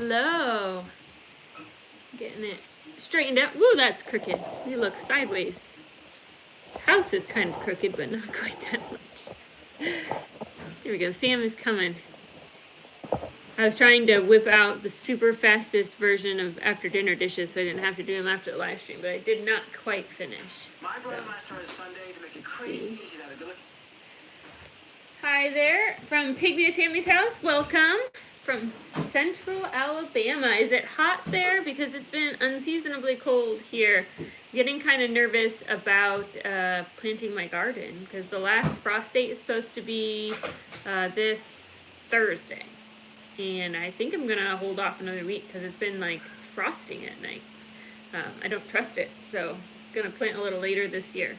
Hello. Getting it straightened out. Woo, that's crooked. You look sideways. House is kind of crooked, but not quite that much. There we go. Sam is coming. I was trying to whip out the super fastest version of after dinner dishes so I didn't have to do them after the live stream, but I did not quite finish. My brother master on Sunday to make it crazy easy to have a good look. Hi there from Take Me to Tammy's House. Welcome from Central Alabama. Is it hot there? Because it's been unseasonably cold here. Getting kind of nervous about planting my garden because the last frost date is supposed to be this Thursday. And I think I'm gonna hold off another week because it's been like frosting at night. I don't trust it, so I'm gonna plant a little later this year.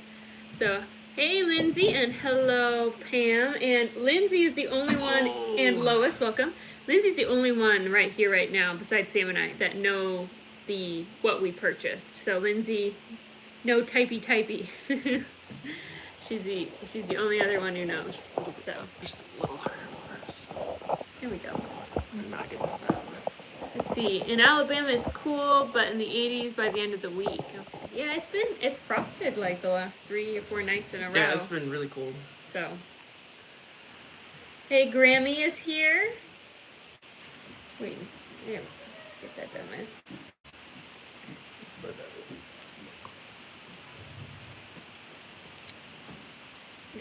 So hey Lindsay, and hello Pam. And Lindsay is the only one, and Lois, welcome. Lindsay's the only one right here right now besides Sam and I that know what we purchased. So Lindsay, no typey. she's the only other one who knows. So Just a little higher for us. here we go. I'm not getting snap. Let's see. In Alabama, it's cool, but in the 80s by the end of the week. Yeah, it's frosted like the last 3 or 4 nights in a row. Yeah, it's been really cold. So, hey, Grammy is here. Wait, there. Get that done with.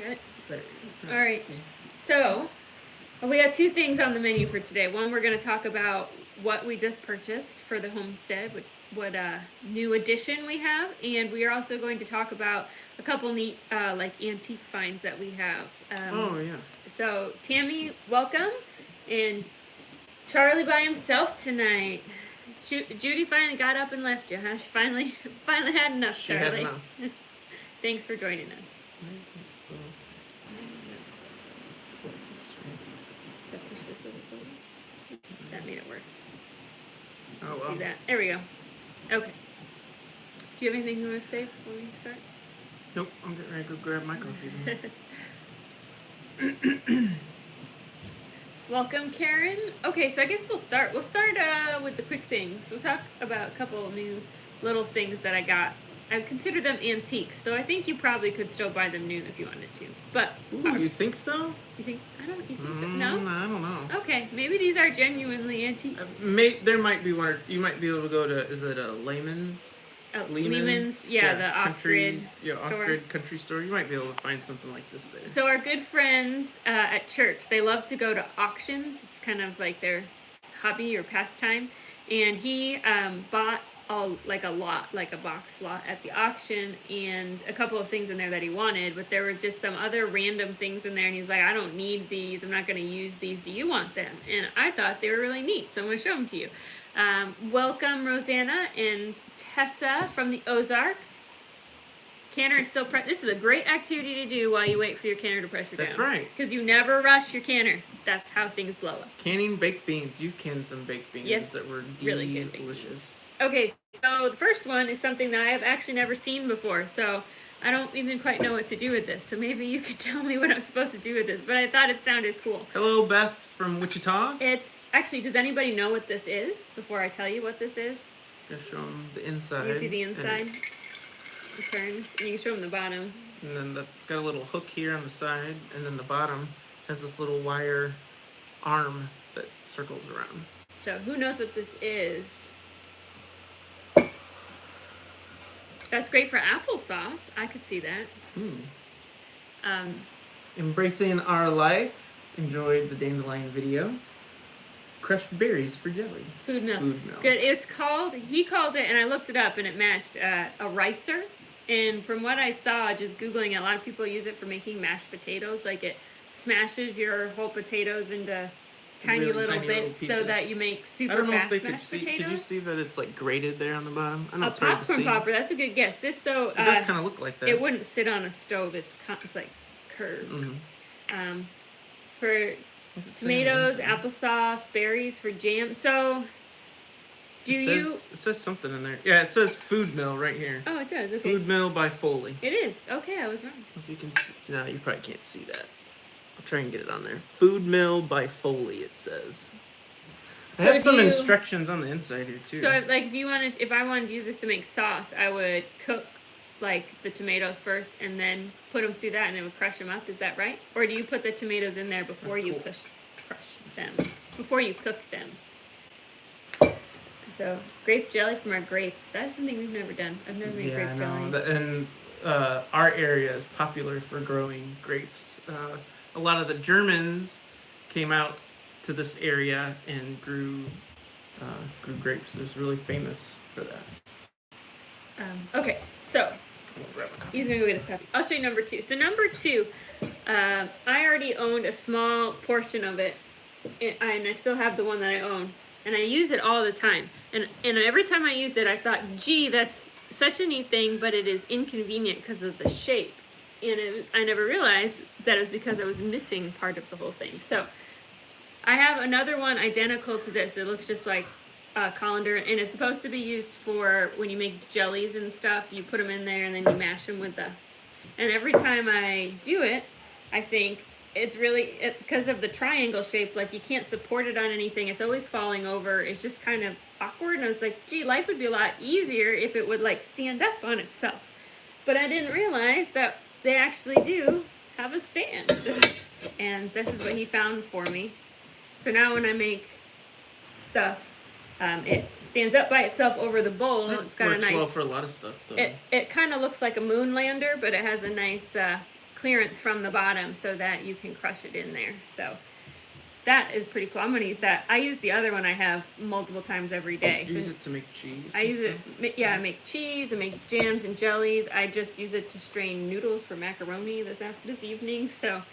Got it. All right. So, we got 2 things on the menu for today. One, we're going to talk about what we just purchased for the homestead, what new addition we have, and we are also going to talk about a couple neat like antique finds that we have. Oh yeah. So Tammy, welcome, and Charlie by himself tonight. Judy finally got up and left you, huh? She finally had enough, She Charlie. had enough. Thanks for joining us. That made it worse. Oh See well. that? There we go. Okay. Do you have anything you want to say before we start? Nope. I'm getting ready to go grab my coffee. Welcome, Karen. Okay, so I guess we'll start. We'll start with the quick things. We'll talk about a couple of new little things that I got. I consider them antiques, though I think you probably could still buy them new if you wanted to. But Ooh, you think so? you think? You think so? No. I don't know. Okay, maybe these are genuinely antiques. There might be one. Or you might be able to go to. Is it a Lehman's? Lehman's, yeah, the off-grid Yeah, store. off-grid country store. You might be able to find something like this there. So our good friends at church, they love to go to auctions. It's kind of like their hobby or pastime. And he bought a box lot at the auction and a couple of things in there that he wanted, but there were just some other random things in there. And he's like, I don't need these. I'm not going to use these. Do you want them? And I thought they were really neat. So I'm going to show them to you. Welcome, Rosanna and Tessa from the Ozarks. Canner is still this is a great activity to do while you wait for your canner to pressure down. That's right. Because you never rush your canner. That's how things blow up. Canning baked beans. You've canned some baked beans Yes, that were really good baked delicious. Okay, so the first one is something that I have actually never seen before. So I don't even quite know what to do with this. So maybe you could tell me what I'm supposed to do with this. But I thought it sounded cool. Hello, Beth from Wichita. It's actually, does anybody know what this is before I tell you what this is? Just show them the inside. You see the inside? It turns, and you can show them the bottom. And then it's got a little hook here on the side, and then the bottom has this little wire arm that circles around. So who knows what this is? That's great for applesauce. I could see that. Embracing our life. Enjoyed the dandelion video. Crushed berries for jelly. Food mill. Food mill. Good. He called it, and I looked it up, and it matched a ricer. And from what I saw, just Googling it, a lot of people use it for making mashed potatoes. Like it smashes your whole potatoes into tiny Really little tiny bits little so pieces. that you make super I don't know fast if they could mashed see. potatoes. Could you see that it's like grated there on the bottom? I know A it's hard to popcorn see. popper. That's a good guess. This though, It does kind of look like that. it wouldn't sit on a stove. It's like curved. Mm-hmm. For What's it say on the tomatoes, inside? applesauce, berries for jam. So, It says something in there. Yeah, it says food mill right here. Oh, it does. Okay. Food mill by Foley. It is. Okay, I was wrong. If you can see, no, you probably can't see that. I'll try and get it on there. Food mill by Foley, it says. It has some do you- instructions on the inside here too. So like if I wanted to use this to make sauce, I would cook like the tomatoes first and then put them through that and it would crush them up. Is that right? Or do you put the tomatoes in there before That's you cool. crush them? Before you cook them. So grape jelly from our grapes. That's something we've never done. I've never made Yeah, I grape know. jellies. And our area is popular for growing grapes. A lot of the Germans came out to this area and grew grapes. It was really famous for that. Okay, so I'm gonna grab a coffee. he's gonna go get his coffee. I'll show you number 2. So number 2, I already owned a small portion of it, and I still have the one that I own, and I use it all the time. And every time I used it, I thought, gee, that's such a neat thing, but it is inconvenient because of the shape. And I never realized that it was because I was missing part of the whole thing. So I have another one identical to this. It looks just like colander, and it's supposed to be used for when you make jellies and stuff. You put them in there and then you mash them with the. And every time I do it, I think it's because of the triangle shape. Like you can't support it on anything. It's always falling over. It's just kind of awkward. And I was like, gee, life would be a lot easier if it would like stand up on itself. But I didn't realize that they actually do have a stand. And this is what he found for me. So now when I make stuff, it stands up by itself over the bowl. That It's got a works nice. well for a lot of stuff, though. It kind of looks like a moon lander, but it has a nice clearance from the bottom so that you can crush it in there. So that is pretty cool. I'm going to use that. I use the other one I have multiple times every day. Use So it to make cheese. I and use it, stuff. I make cheese, I make jams and jellies. I just use it to strain noodles for macaroni this evening. So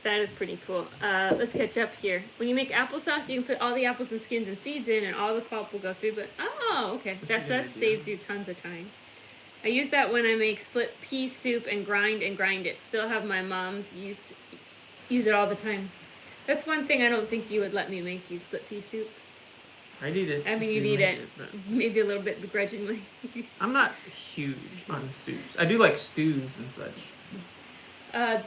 that is pretty cool. Let's catch up here. When you make applesauce, you can put all the apples and skins and seeds in, and all the pulp will go through. But okay, That's a good that idea. saves you tons of time. I use that when I make split pea soup and grind it. Still have my mom's use it all the time. That's one thing I don't think you would let me make you split pea soup. I'd eat it. I mean, if you'd you eat make it but maybe a little bit begrudgingly. I'm not huge on soups. I do like stews and such.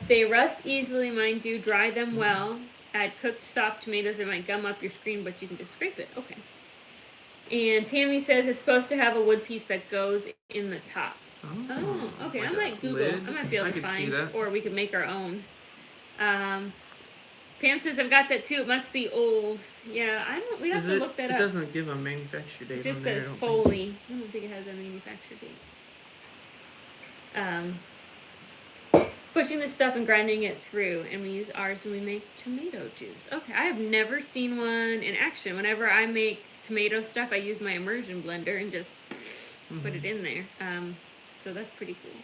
They rust easily, mine do. Dry them well. Add cooked soft tomatoes. It might gum up your screen, but you can just scrape it. Okay. And Tammy says it's supposed to have a wood piece that goes in the top. Oh, okay. like I a might Google. lid? I might be able I to could see find, that. or we could make our own. Pam says I've got that too. It must be old. Yeah, I don't. We have to look that it up. doesn't give a manufacture date It just on there, says I don't think. Foley. I don't think it has a manufacturer date. Pushing the stuff and grinding it through, and we use ours when we make tomato juice. Okay, I have never seen one in action. Whenever I make tomato stuff, I use my immersion blender and just put it in there. So that's pretty cool.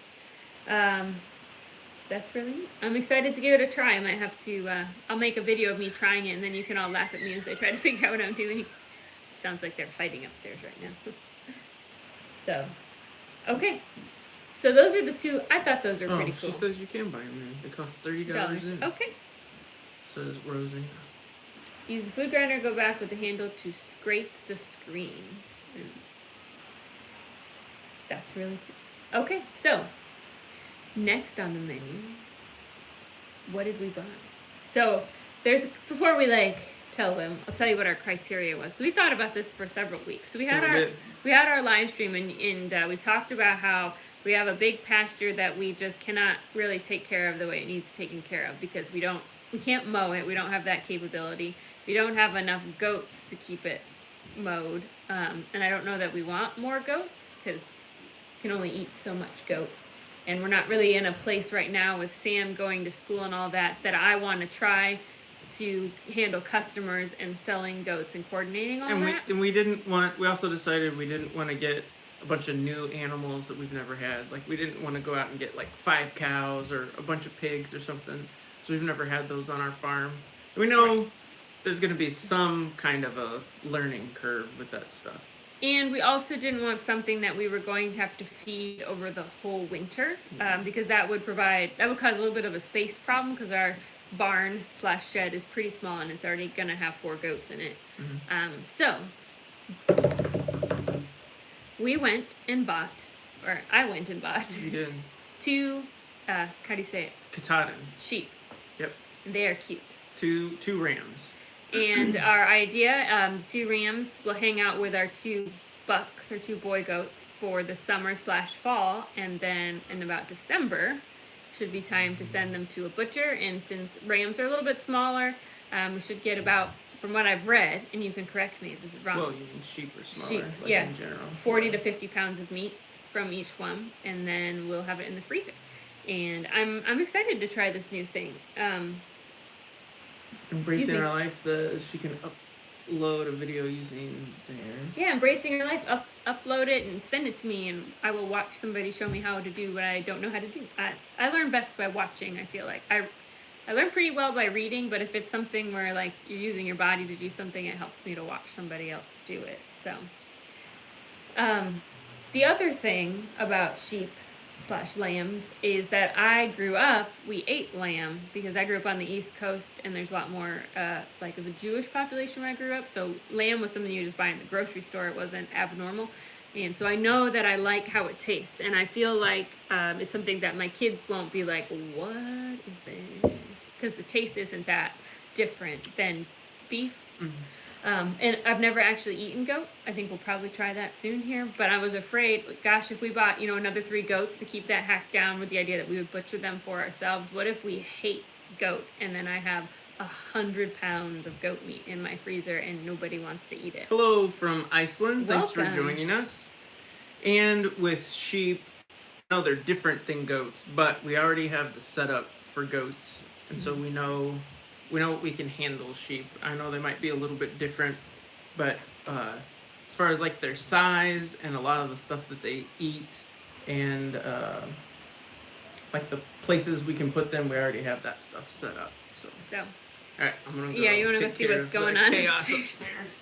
That's really neat. I'm excited to give it a try. I might have to, I'll make a video of me trying it, and then you can all laugh at me as I try to figure out what I'm doing. It sounds like they're fighting upstairs right now. So, okay. So those were the two. I thought those were pretty cool. She says you can buy them there. They cost $30 in. Okay. Says Rosie. Use the food grinder, go back with the handle to scrape the screen. That's really cool. Okay, so next on the menu, what did we buy? So before we tell them, I'll tell you what our criteria was. We thought about this for several weeks. So we had our live stream and we talked about how we have a big pasture that we just cannot really take care of the way it needs taken care of because we can't mow it. We don't have that capability. We don't have enough goats to keep it mowed. And I don't know that we want more goats because you can only eat so much goat. And we're not really in a place right now with Sam going to school and all that I want to try to handle customers and selling goats and coordinating all that. And we also decided we didn't want to get a bunch of new animals that we've never had. Like we didn't want to go out and get 5 cows or a bunch of pigs or something. So we've never had those on our farm. We know there's going to be some kind of a learning curve with that stuff. And we also didn't want something that we were going to have to feed over the whole winter, because that would cause a little bit of a space problem because our barn/shed is pretty small and it's already going to have 4 goats in it. So we went and bought, or I went and bought You did. 2, how do you say it? Katahdin. Sheep. Yep. They are cute. Two rams. And our idea, 2 rams will hang out with our 2 bucks or 2 boy goats for the summer/fall, and then in about December should be time to send them to a butcher. And since rams are a little bit smaller, we should get about, from what I've read, and you can correct me if this is wrong. Well, you mean sheep are smaller, Sheep, like yeah. in general. 40 to 50 pounds of meat from each one, and then we'll have it in the freezer. And I'm excited to try this new thing. Embracing Our Life says she can upload a video using theirs. Yeah, Embracing Her Life, upload it and send it to me, and I will watch somebody show me how to do what I don't know how to do. I learn best by watching, I feel like. I learn pretty well by reading, but if it's something where like you're using your body to do something, it helps me to watch somebody else do it. So, the other thing about sheep/lambs is that we ate lamb because I grew up on the East Coast, and there's a lot more like of a Jewish population where I grew up. So lamb was something you just buy in the grocery store. It wasn't abnormal. And so I know that I like how it tastes, and I feel like it's something that my kids won't be like, what is this? Because the taste isn't that different than beef. Mm-hmm. And I've never actually eaten goat. I think we'll probably try that soon here. But I was afraid, gosh, if we bought, another 3 goats to keep that hacked down with the idea that we would butcher them for ourselves, what if we hate goat and then I have 100 pounds of goat meat in my freezer and nobody wants to eat it? Hello from Iceland. Welcome. Thanks for joining us. And with sheep, no, they're different than goats, but we already have the setup for goats, and so we know we can handle sheep. I know they might be a little bit different, but as far as like their size and a lot of the stuff that they eat, and like the places we can put them, we already have that stuff set up. So. All right, I'm gonna go. Yeah, you wanna go see what's going on chaos upstairs.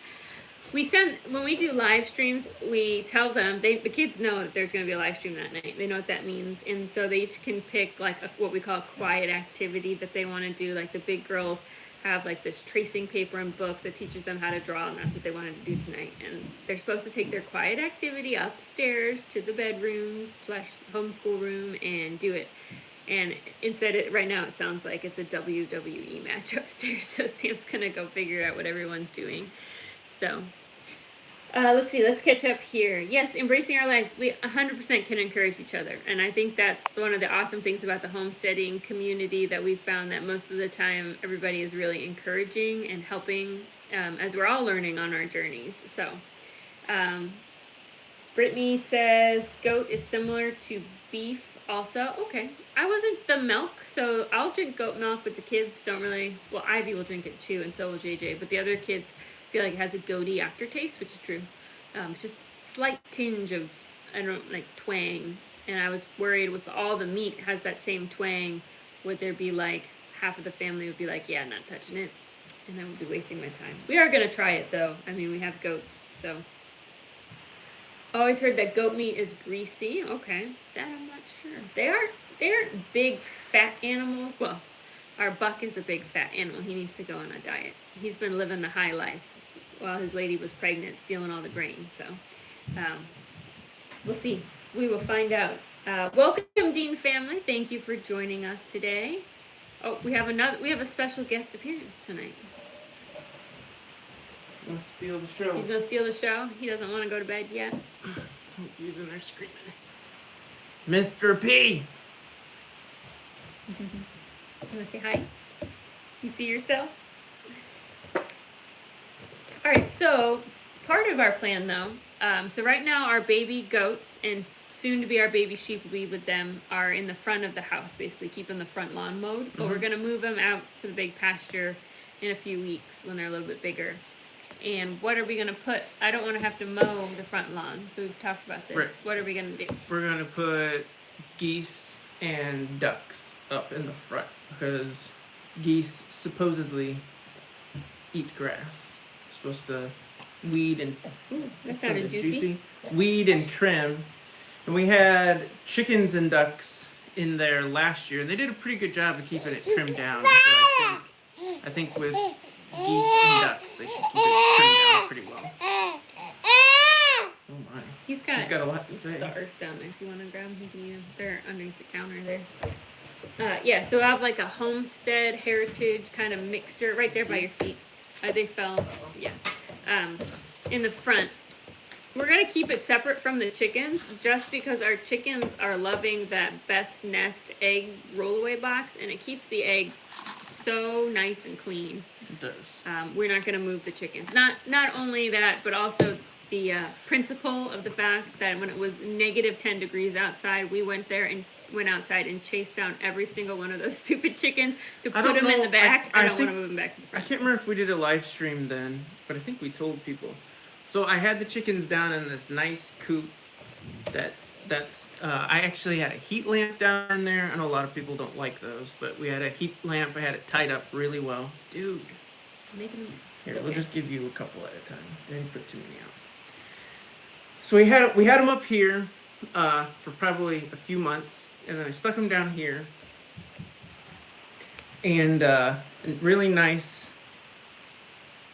When we do live streams, we tell them, the kids know that there's going to be a live stream that night. They know what that means. And so they each can pick like what we call a quiet activity that they want to do. Like the big girls have like this tracing paper and book that teaches them how to draw, and that's what they wanted to do tonight. And they're supposed to take their quiet activity upstairs to the bedrooms/homeschool room and do it. And instead, right now it sounds like it's a WWE match upstairs. So Sam's going to go figure out what everyone's doing. So, let's see, let's catch up here. Yes, Embracing Our Life, we 100% can encourage each other. And I think that's one of the awesome things about the homesteading community, that we've found that most of the time everybody is really encouraging and helping as we're all learning on our journeys. So, Brittany says goat is similar to beef also. Okay, I wasn't the milk, so I'll drink goat milk, but the kids don't really, well, Ivy will drink it too, and so will JJ, but the other kids feel like it has a goaty aftertaste, which is true. Just slight tinge of, twang. And I was worried with all the meat has that same twang. Would there be like half of the family would be like, yeah, not touching it, and I would be wasting my time. We are gonna try it though. I mean, we have goats, so. Always heard that goat meat is greasy. Okay, that I'm not sure. They aren't big fat animals. Well, our buck is a big fat animal. He needs to go on a diet. He's been living the high life while his lady was pregnant, stealing all the grain. So, we'll see. We will find out. Welcome, Dean family. Thank you for joining us today. Oh, we have a special guest appearance tonight. He's gonna steal the show. He's gonna steal the show. He doesn't want to go to bed yet. He's in there screaming. Mr. P. You wanna say hi? You see yourself? All right, so part of our plan though, so right now our baby goats and soon to be our baby sheep will be with them are in the front of the house, basically keeping the front lawn mowed, but we're gonna move them out to the big pasture in a few weeks when they're a little bit bigger. And what are we gonna put? I don't wanna have to mow the front lawn, so we've talked about this. Right. What are we gonna do? We're gonna put geese and ducks up in the front because geese supposedly eat grass. We're supposed to weed and That sounded juicy. weed and trim. And we had chickens and ducks in there last year, and they did a pretty good job of keeping it trimmed down. So I think with geese and ducks, they should keep it trimmed down pretty well. Oh my! He's got a lot to say. Stars down there. If you want to grab them, he can use them. They're underneath the counter there. Yeah, so I have like a homestead heritage kind of mixture right there by your feet. They fell, yeah, in the front. We're going to keep it separate from the chickens just because our chickens are loving that Best Nest egg rollaway box, and it keeps the eggs so nice and clean. It does. We're not going to move the chickens. Not only that, but also the principle of the fact that when it was negative 10 degrees outside, we went outside and chased down every single one of those stupid chickens to put them in the back. I don't want to move them back to the front. I can't remember if we did a live stream then, but I think we told people. So I had the chickens down in this nice coop that's I actually had a heat lamp down in there. I know a lot of people don't like those, but we had a heat lamp. I had it tied up really well. Dude. Here, we'll just give you a couple at a time. Didn't put too many out. So we had them up here for probably a few months, and then I stuck them down here. And really nice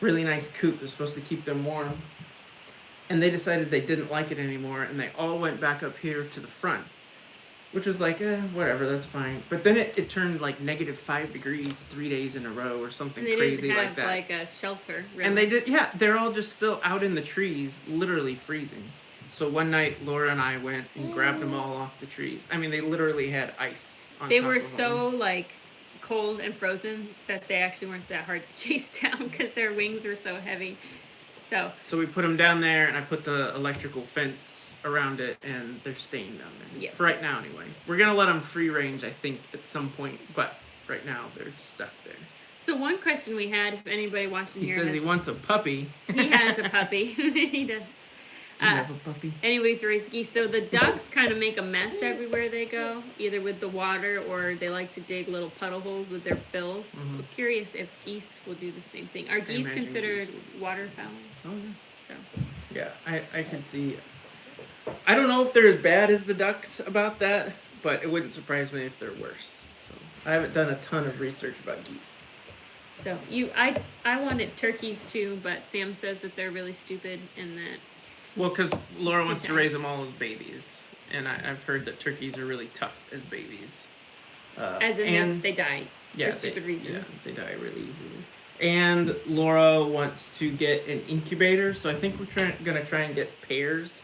coop was supposed to keep them warm. And they decided they didn't like it anymore, and they all went back up here to the front, which was like, whatever, that's fine. But then it turned like negative 5 degrees 3 days in a row or something crazy like that. They didn't have like a shelter, really. And they did, yeah, they're all just still out in the trees, literally freezing. So one night, Laura and I went and grabbed them all off the trees. I mean, they literally had ice on They top were of so them. like cold and frozen that they actually weren't that hard to chase down because their wings were so heavy. So we put them down there, and I put the electrical fence around it, and they're staying down there. Yeah. For right now, anyway. We're going to let them free range, I think, at some point, but right now they're stuck there. So one question we had, if anybody watching He here says he wants a puppy. He has a puppy. He does. Do you have a puppy? Anyways, raise geese. So the ducks kind of make a mess everywhere they go, either with the water or they like to dig little puddle holes with their bills. Mhm. I'm curious if geese will do the same thing. Are geese imagine considered geese would. waterfowl? Oh, yeah. So Yeah, I can see. I don't know if they're as bad as the ducks about that, but it wouldn't surprise me if they're worse. So I haven't done a ton of research about geese. So I wanted turkeys too, but Sam says that they're really stupid and that Well, because Laura wants to Okay. raise them all as babies, and I've heard that turkeys are really tough as babies. as in and they die yeah, for stupid reasons. Yeah, they die really easily. And Laura wants to get an incubator, so I think we're gonna try and get pairs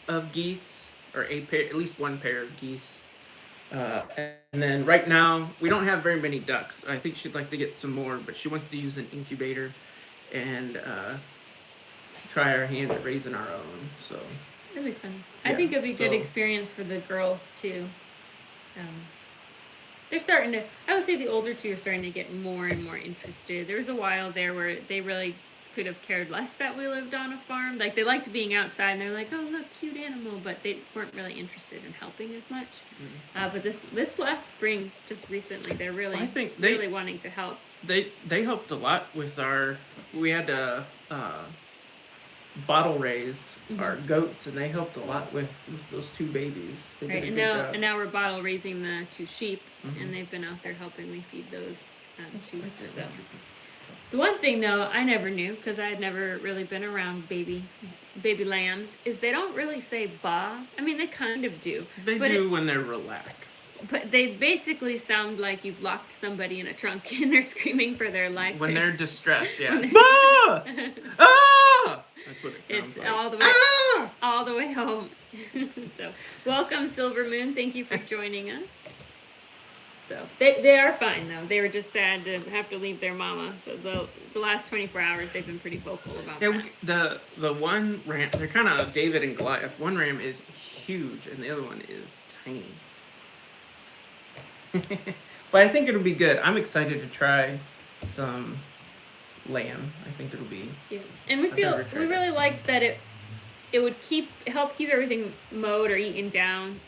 of geese, or at least one pair of geese. And then right now we don't have very many ducks. I think she'd like to get some more, but she wants to use an incubator and try our hand at raising our own. So That'd be fun. I Yeah, think it'd be a good so- experience for the girls too. They're starting to. I would say the older two are starting to get more and more interested. There was a while there where they really could have cared less that we lived on a farm. Like they liked being outside, and they're like, "Oh, look, cute animal," but they weren't really interested in helping as much. But this last spring, just recently, they're really I think really wanting to help. they helped a lot with we had to bottle raise our goats, and they helped a lot with those two babies. They did Right, a and good now job. and now we're bottle raising the 2 sheep, Mhm. and they've been out there helping me feed those sheep. Right there, So right the one thing though I never knew because I had never really been around baby lambs is they don't really say ba. I mean they kind of do, They but do when they're relaxed. but they basically sound like you've locked somebody in a trunk and they're screaming for their life. When they're distressed, yeah. When Bah! Ah! That's what it sounds It's like. all the way Ah! all the way home. So welcome Silver Moon. Thank you for joining us. So they are fine though. They were just sad to have to leave their mama. So the last 24 hours they've been pretty vocal about Yeah, that. the one ram, they're kind of David and Goliath. One ram is huge, and the other one is tiny. But I think it'll be good. I'm excited to try some lamb. I think it'll be. Yeah. And we I've feel never tried we it. really liked that it would help keep everything mowed or eaten down,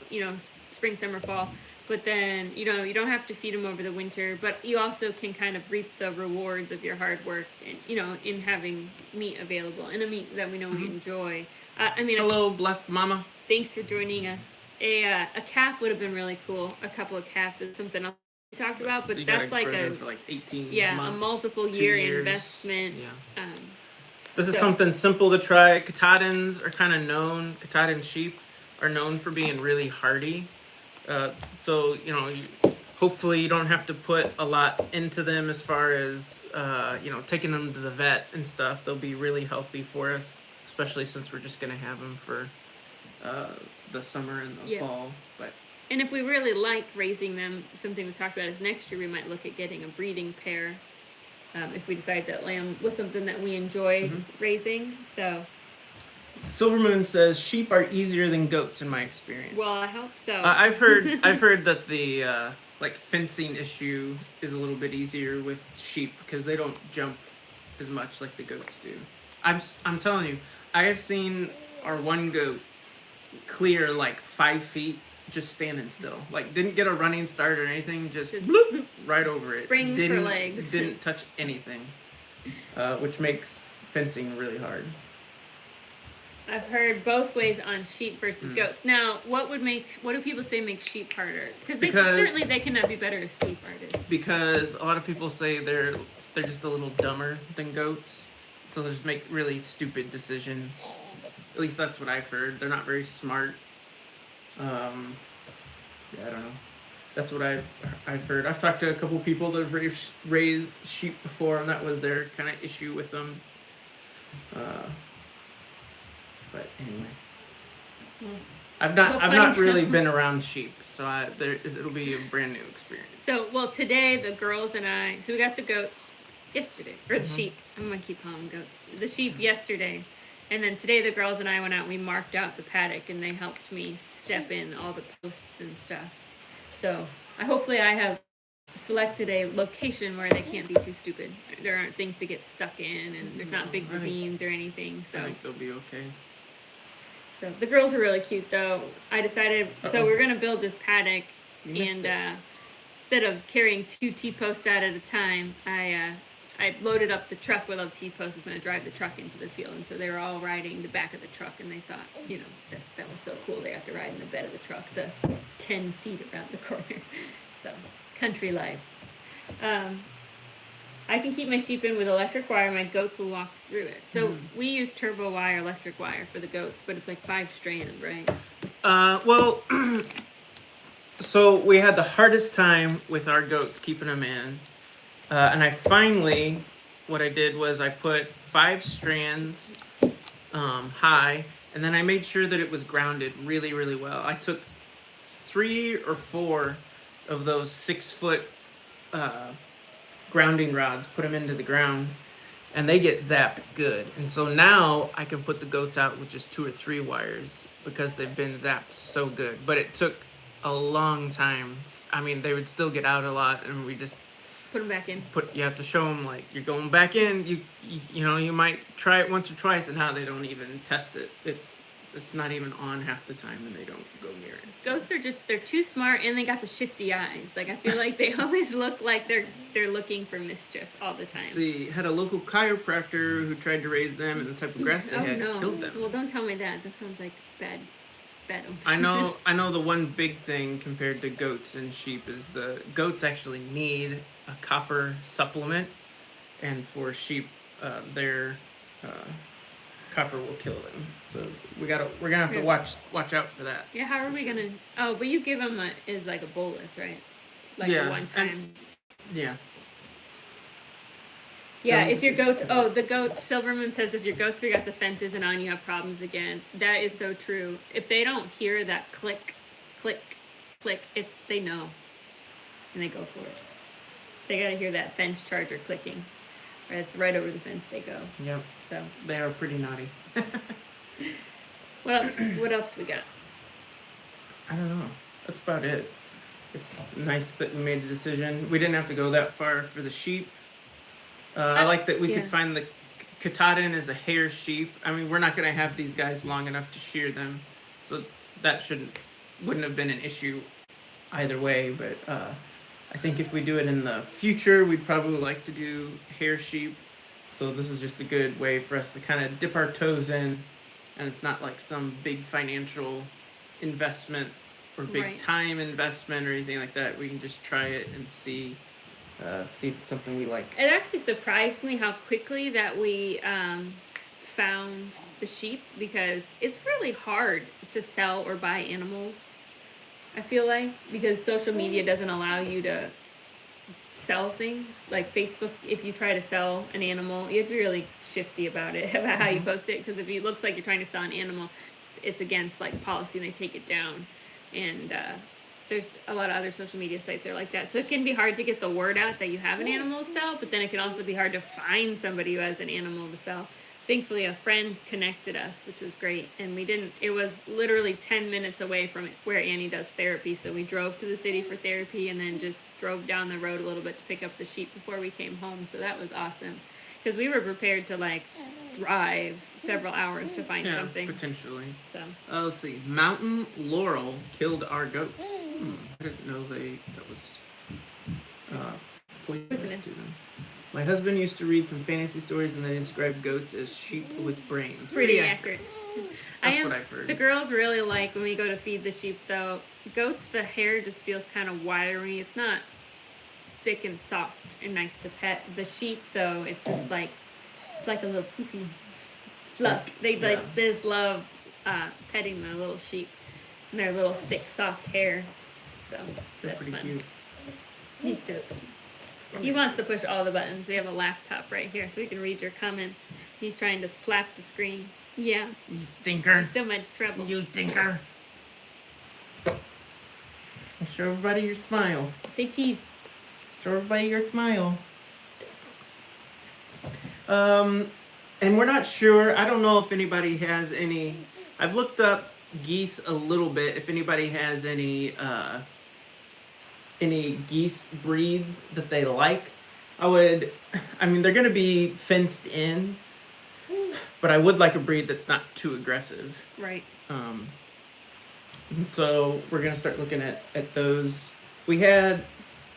spring, summer, fall. But then, you don't have to feed them over the winter, but you also can kind of reap the rewards of your hard work and, in having meat available and a meat that we know we enjoy. Hello, blessed mama. Thanks for joining us. A calf would have been really cool. A couple of calves is something else we talked about, but You that's gotta like grow a them for like 18 a months, multiple 2 year years. investment. Yeah. Um, This is So- something simple to try. Katahdins are kind of known. Katahdin sheep are known for being really hardy. So hopefully you don't have to put a lot into them as far as taking them to the vet and stuff. They'll be really healthy for us, especially since we're just gonna have them for the summer and the fall. But and if we really like raising them, something we talked about is next year we might look at getting a breeding pair. If we decide that lamb was something that we enjoy raising. So Silver Moon says sheep are easier than goats in my experience. well, I hope so. I've heard that the like fencing issue is a little bit easier with sheep because they don't jump as much like the goats do. I'm telling you, I have seen our one goat clear like 5 feet just standing still. Like didn't get a running start or anything, just bloop, right over it. Springs for legs. Didn't touch anything, which makes fencing really hard. I've heard both ways on sheep versus goats. Now, what do people say makes sheep harder? Because certainly they cannot be better escape artists. Because a lot of people say they're just a little dumber than goats, so they just make really stupid decisions. At least that's what I've heard. They're not very smart. I don't know. That's what I've heard. I've talked to a couple people that have raised sheep before, and that was their kind of issue with them. But anyway, I've not really been around sheep, so it'll be a brand new experience. So, well, today the girls and I, so we got the goats yesterday, or the sheep. I'm gonna keep calling them goats. The sheep yesterday, and then today the girls and I went out and we marked out the paddock, and they helped me step in all the posts and stuff. So, hopefully I have selected a location where they can't be too stupid. There aren't things to get stuck in, and there's not big ravines or anything. So I think they'll be okay. So the girls are really cute, though. I decided, so we're gonna build this paddock, and instead of carrying 2 T-posts out at a time, I loaded up the truck with all the T-posts. I was gonna drive the truck into the field, and so they were all riding the back of the truck, and they thought, that was so cool. They have to ride in the bed of the truck, the 10 feet around the corner. So country life. I can keep my sheep in with electric wire. My goats will walk through it. So we use turbo wire, electric wire for the goats, but it's like 5 strand, right? Well, so we had the hardest time with our goats keeping them in, and I finally, what I did was I put 5 strands high, and then I made sure that it was grounded really, really well. I took 3 or 4 of those 6-foot grounding rods, put them into the ground, and they get zapped good. And so now I can put the goats out with just 2 or 3 wires because they've been zapped so good. But it took a long time. I mean, they would still get out a lot, and we just put them back in. You have to show them, like, you're going back in. You might try it once or twice, and now they don't even test it. It's not even on half the time, and they don't go near it. So. Goats are they're too smart, and they got the shifty eyes. Like, I feel like they always look like they're looking for mischief all the time. See, had a local chiropractor who tried to raise them, and the type of grass they had killed them. Well, don't tell me that. That sounds like bad. I know the one big thing compared to goats and sheep is the goats actually need a copper supplement, and for sheep, their copper will kill them. So we're gonna have to watch out for that. Yeah, how are we gonna? Oh, but you give them is like a bolus, right? Like a one time. Yeah. Yeah, if your goats, the goats, Silverman says if your goats forgot the fence isn't on, you have problems again. That is so true. If they don't hear that click, click, click, they know, and they go for it. They gotta hear that fence charger clicking. Or it's right over the fence they go. Yep. So they are pretty naughty. What else we got? I don't know. That's about it. It's nice that we made a decision. We didn't have to go that far for the sheep. I like that we could find the Katahdin is a hair sheep. I mean, we're not going to have these guys long enough to shear them, so that wouldn't have been an issue either way. But I think if we do it in the future, we'd probably like to do hair sheep. So this is just a good way for us to kind of dip our toes in, and it's not like some big financial investment or big time investment or anything like that. We can just try it and see if it's something we like. It actually surprised me how quickly that we found the sheep, because it's really hard to sell or buy animals. I feel like, because social media doesn't allow you to sell things. Like Facebook, if you try to sell an animal, you have to be really shifty about it, about how you post it, because if it looks like you're trying to sell an animal, it's against like policy and they take it down. And there's a lot of other social media sites that are like that. So it can be hard to get the word out that you have an animal to sell, but then it can also be hard to find somebody who has an animal to sell. Thankfully, a friend connected us, which was great. And it was literally 10 minutes away from where Annie does therapy. So we drove to the city for therapy and then just drove down the road a little bit to pick up the sheep before we came home. So that was awesome. Because we were prepared to like drive several hours to find something. Potentially. So. Let's see. Mountain Laurel killed our goats. I didn't know that was poisonous to them. My husband used to read some fantasy stories and they described goats as sheep with brains. Pretty accurate. That's what I've heard. The girls really like when we go to feed the sheep, though. Goats, the hair just feels kind of wiry. It's not thick and soft and nice to pet. The sheep, though, it's just like, it's like a little poofy fluff. They just love petting the little sheep and their little thick, soft hair. So that's pretty fun. Cute. He's too. He wants to push all the buttons. We have a laptop right here so we can read your comments. He's trying to slap the screen. Yeah. You stinker. So much trouble. You stinker. Show everybody your smile. Say cheese. Show everybody your smile. And we're not sure. I don't know if anybody has any. I've looked up geese a little bit. If anybody has any geese breeds that they like, I mean, they're going to be fenced in, but I would like a breed that's not too aggressive. Right. And so we're going to start looking at those. We've had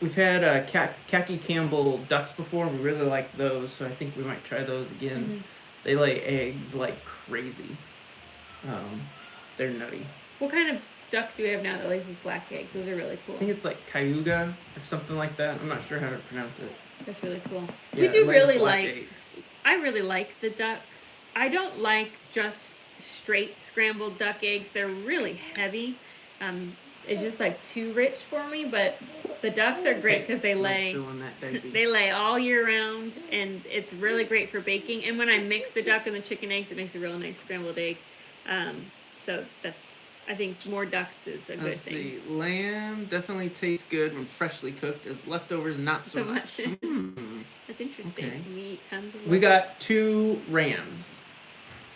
Khaki Campbell ducks before, and we really like those, so I think we might try those again. Mm-hmm. They lay eggs like crazy. They're nutty. What kind of duck do we have now that lays these black eggs? Those are really cool. I think it's like Cayuga or something like that. I'm not sure how to pronounce it. That's really cool. Yeah, We do it lays really black like. eggs. I really like the ducks. I don't like just straight scrambled duck eggs. They're really heavy. It's just like too rich for me. But the ducks are great because they lay. Feeling that baby. They lay all year round, and it's really great for baking. And when I mix the duck and the chicken eggs, it makes a really nice scrambled egg. So I think more ducks is a good Let's thing. see. Lamb definitely tastes good when freshly cooked. As leftovers, not so much. That's interesting. Okay. We eat tons of. We got 2 rams.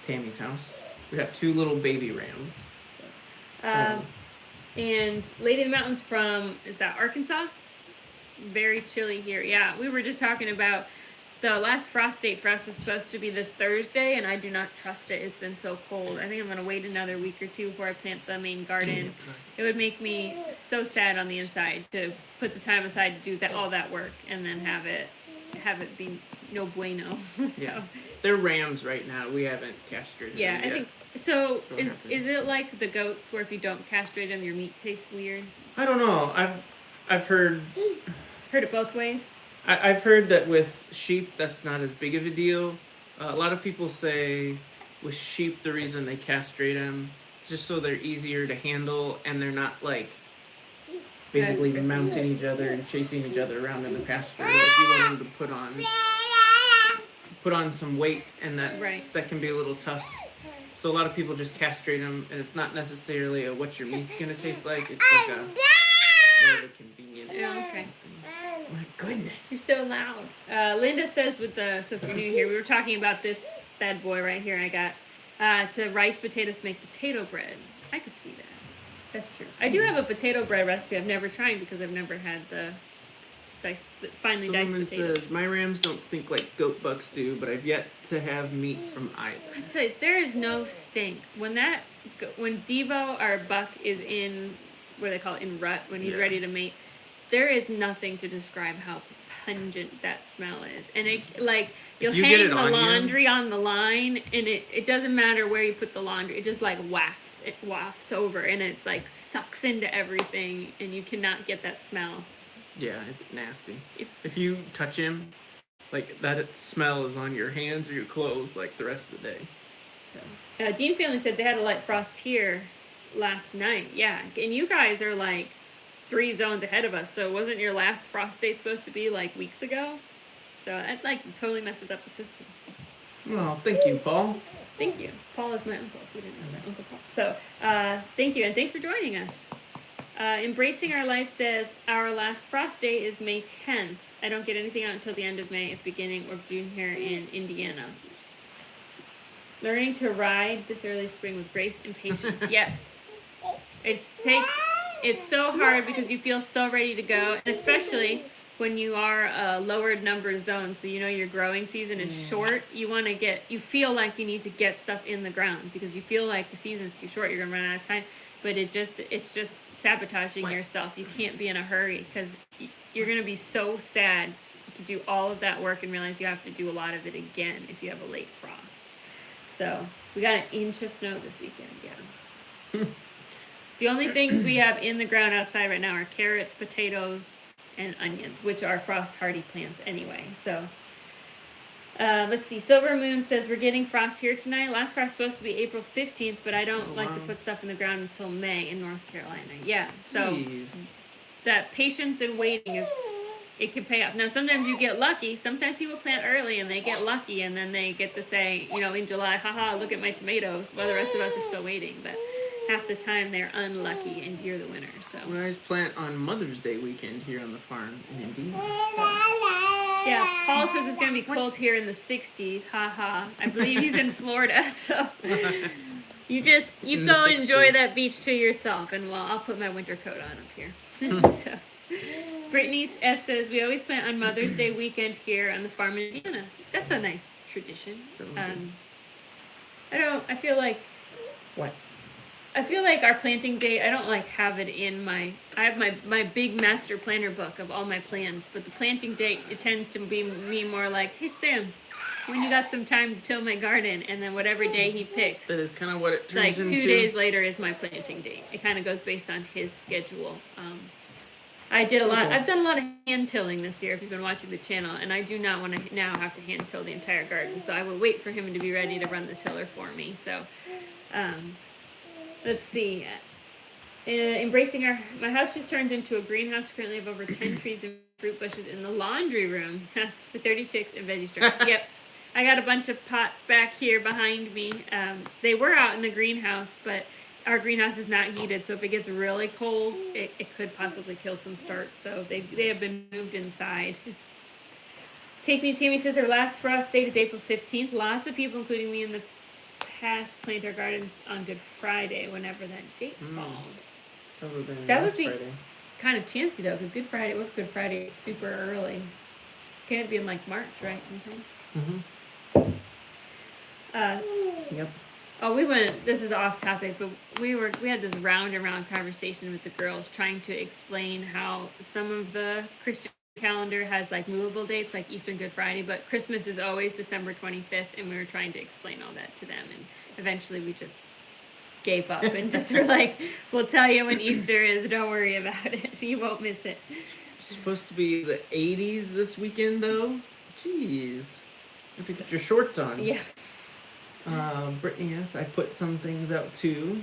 Tammy's house. We got 2 little baby rams. And Lady in the Mountains from, is that Arkansas? Very chilly here. Yeah, we were just talking about the last frost date for us is supposed to be this Thursday, and I do not trust it. It's been so cold. I think I'm going to wait another week or 2 before I plant the main garden. It would make me so sad on the inside to put the time aside to do all that work and then have it be no bueno. So. Yeah. They're rams right now. We haven't castrated them I yet. think so. Is it like the goats where if you don't castrate them, your meat tastes weird? I don't know. I've heard it both ways. I've heard that with sheep that's not as big of a deal. A lot of people say with sheep the reason they castrate them is just so they're easier to handle and they're not like basically mounting each other and chasing each other around in the pasture. Like you want them to put on some weight, and that can be a little tough. So a lot of people just castrate them, and it's not necessarily a what's your meat gonna taste like. It's like a more of a convenient. Oh, okay. My goodness. You're so loud. Linda says so if you're new here, we were talking about this bad boy right here I got. To rice potatoes to make potato bread. I could see that. That's true. I do have a potato bread recipe I've never tried because I've never had the finely diced potatoes. Says, my rams don't stink like goat bucks do, but I've yet to have meat from either. I'd say there is no stink. When Devo, our buck, is in, what do they call it, in rut, when he's ready to mate, there is nothing to describe how pungent that smell is. And it, like, you'll hang the laundry on the line, and it doesn't matter where you put the laundry, it just like wafts. It wafts over, and it like sucks into everything, and you cannot get that smell. Yeah, it's nasty. If you touch him, like that smell is on your hands or your clothes like the rest of the day. So, Dean family said they had a light frost here last night. Yeah, and you guys are like 3 zones ahead of us. So wasn't your last frost date supposed to be like weeks ago? So that like totally messes up the system. Well, thank you, Paul. Thank you. Paul is my uncle. If you didn't know that, Uncle Paul. So thank you, and thanks for joining us. Embracing Our Life says our last frost day is May 10th. I don't get anything out until the end of May, at the beginning of June here in Indiana. Learning to ride this early spring with grace and patience. Yes. It's so hard because you feel so ready to go, and especially when you are a lowered number zone, so you know your growing season is short. You feel like you need to get stuff in the ground because you feel like the season's too short. You're gonna run out of time, but it's just sabotaging yourself. You can't be in a hurry because you're gonna be so sad to do all of that work and realize you have to do a lot of it again if you have a late frost. So we got an inch of snow this weekend. Yeah. The only things we have in the ground outside right now are carrots, potatoes, and onions, which are frost hardy plants anyway. So let's see. Silver Moon says we're getting frost here tonight. Last frost supposed to be April 15th, but I don't like to put stuff in the ground until May in North Carolina. Yeah. So that patience and waiting it can pay off. Now sometimes you get lucky. Sometimes people plant early and they get lucky, and then they get to say, in July, haha, look at my tomatoes, while the rest of us are still waiting. But half the time they're unlucky and you're the winner. So we always plant on Mother's Day weekend here on the farm in Indy. Yeah, Paul says it's going to be cold here in the 60s. Haha. I believe he's in Florida, so you go enjoy that beach to yourself, and I'll put my winter coat on up here. So Brittany S says we always plant on Mother's Day weekend here on the farm in Indiana. That's a nice tradition. I feel like our planting date, I don't have it in I have my big master planner book of all my plans, but the planting date, it tends to be me more like, hey Sam, when you got some time to till my garden, and then whatever day he picks. That is kind of what it turns into. 2 days later is my planting date. It kind of goes based on his schedule. I've done a lot of hand tilling this year if you've been watching the channel, and I do not want to now have to hand till the entire garden, so I will wait for him to be ready to run the tiller for me. So let's see. My house just turned into a greenhouse. Currently have over 10 trees and fruit bushes in the laundry room with 30 chicks and veggie straws. Yep. I got a bunch of pots back here behind me. They were out in the greenhouse, but our greenhouse is not heated, so if it gets really cold, it could possibly kill some starts. So they have been moved inside. Take Me Tammy says our last frost date is April 15th. Lots of people, including me in the past, plant our gardens on Good Friday whenever that date falls. That would be kind of chancy though, because Good Friday is super early. Can it be in March, right? Sometimes. Yep. Oh, this is off topic, but we had this round and round conversation with the girls trying to explain how some of the Christian calendar has movable dates like Easter and Good Friday, but Christmas is always December 25th, and we were trying to explain all that to them, and eventually we just gave up and just were like, we'll tell you when Easter is, don't worry about it, you won't miss it. It's supposed to be the 80s this weekend though. Jeez. You have to get your shorts on. Yeah. Brittany, yes, I put some things out too.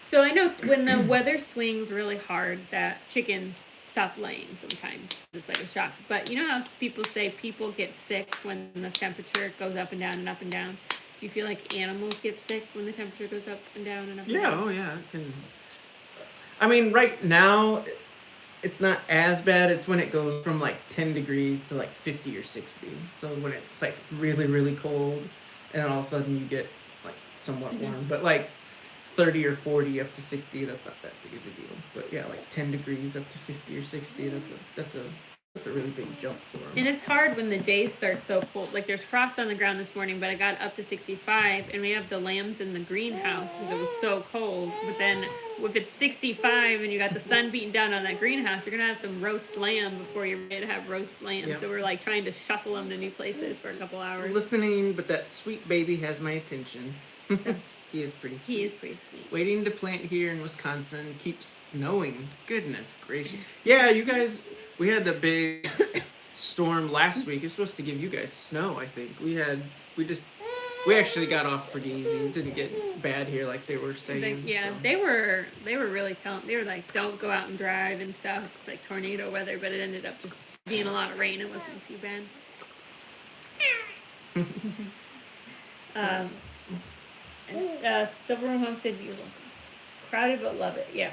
So I know when the weather swings really hard that chickens stop laying sometimes. It's like a shock. But you know how people say people get sick when the temperature goes up and down and up and down? Do you feel like animals get sick when the temperature goes up and down and up and down? Yeah, oh yeah. It can. I mean, right now, it's not as bad. It's when it goes from 10 degrees to 50 or 60. So when it's really, really cold, and then all of a sudden you get somewhat warm. But 30 or 40 up to 60, that's not that big of a deal. But yeah, 10 degrees up to 50 or 60, that's a really big jump for them. And it's hard when the days start so cold. There's frost on the ground this morning, but I got up to 65, and we have the lambs in the greenhouse because it was so cold. But then if it's 65 and you got the sun beating down on that greenhouse, you're going to have some roast lamb before you're ready to have roast lamb. Yep. So we're trying to shuffle them to new places for a couple hours. Listening, but that sweet baby has my attention. So, he is pretty sweet. He is pretty sweet. Waiting to plant here in Wisconsin. Keeps snowing. Goodness gracious. Yeah, you guys, we had the big storm last week. It's supposed to give you guys snow, I think. We just we actually got off pretty easy. It didn't get bad here like they were saying. Yeah, so. they were really telling. They were like, don't go out and drive and stuff. It's like tornado weather, but it ended up just being a lot of rain. It wasn't too bad. Silver Room Homestead, you're welcome. Crowded but love it. Yeah,